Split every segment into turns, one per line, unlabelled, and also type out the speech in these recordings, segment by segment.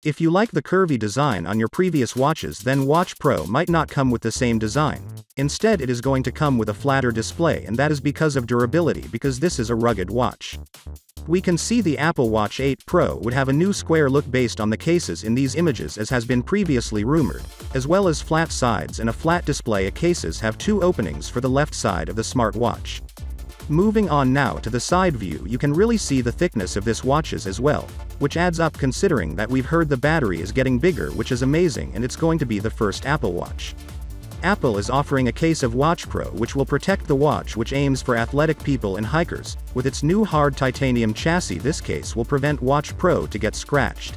If you like the curvy design on your previous watches, then Watch Pro might not come with the same design. Instead, it is going to come with a flatter display, and that is because of durability, because this is a rugged watch. We can see the Apple Watch 8 Pro would have a new square look based on the cases in these images, as has been previously rumored, as well as flat sides and a flat display. Cases have two openings for the left side of the smartwatch. Moving on now to the side view, you can really see the thickness of this watches as well, which adds up considering that we've heard the battery is getting bigger, which is amazing, and it's going to be the first Apple Watch. Apple is offering a case of Watch Pro which will protect the watch, which aims for athletic people and hikers. With its new hard titanium chassis, this case will prevent Watch Pro to get scratched.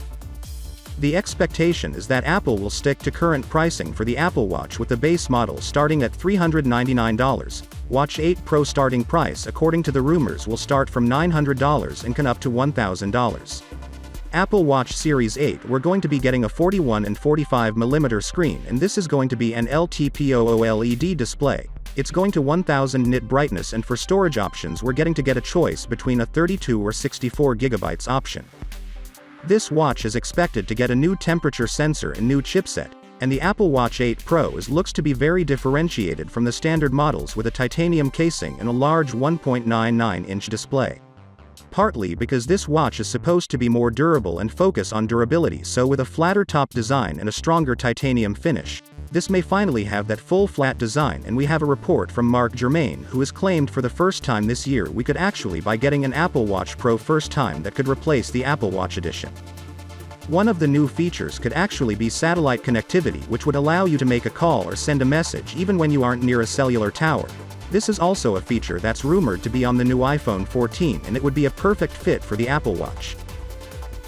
The expectation is that Apple will stick to current pricing for the Apple Watch, with the base model starting at $399. Watch 8 Pro starting price, according to the rumors, will start from $900 and can up to $1,000. Apple Watch Series 8, we're going to be getting a 41 and 45mm screen, and this is going to be an LTPO OLED display. It's going to 1000 nit brightness, and for storage options we're getting to get a choice between a 32 or 64 GB option. This watch is expected to get a new temperature sensor and new chipset, and the Apple Watch 8 Pro looks to be very differentiated from the standard models, with a titanium casing and a large 1.99-inch display. Partly because this watch is supposed to be more durable and focus on durability, so with a flatter top design and a stronger titanium finish, this may finally have that full flat design. And we have a report from Mark Germain, who has claimed for the first time this year we could actually be getting an Apple Watch Pro first time that could replace the Apple Watch Edition. One of the new features could actually be satellite connectivity, which would allow you to make a call or send a message even when you aren't near a cellular tower. This is also a feature that's rumored to be on the new iPhone 14, and it would be a perfect fit for the Apple Watch.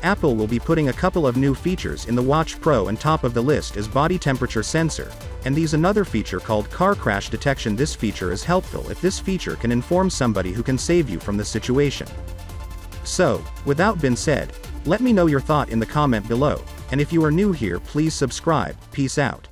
Apple will be putting a couple of new features in the Watch Pro, and top of the list is body temperature sensor, and there's another feature called car crash detection. This feature is helpful if this feature can inform somebody who can save you from the situation. So, without being said, let me know your thought in the comment below, and if you are new here, please subscribe. Peace out.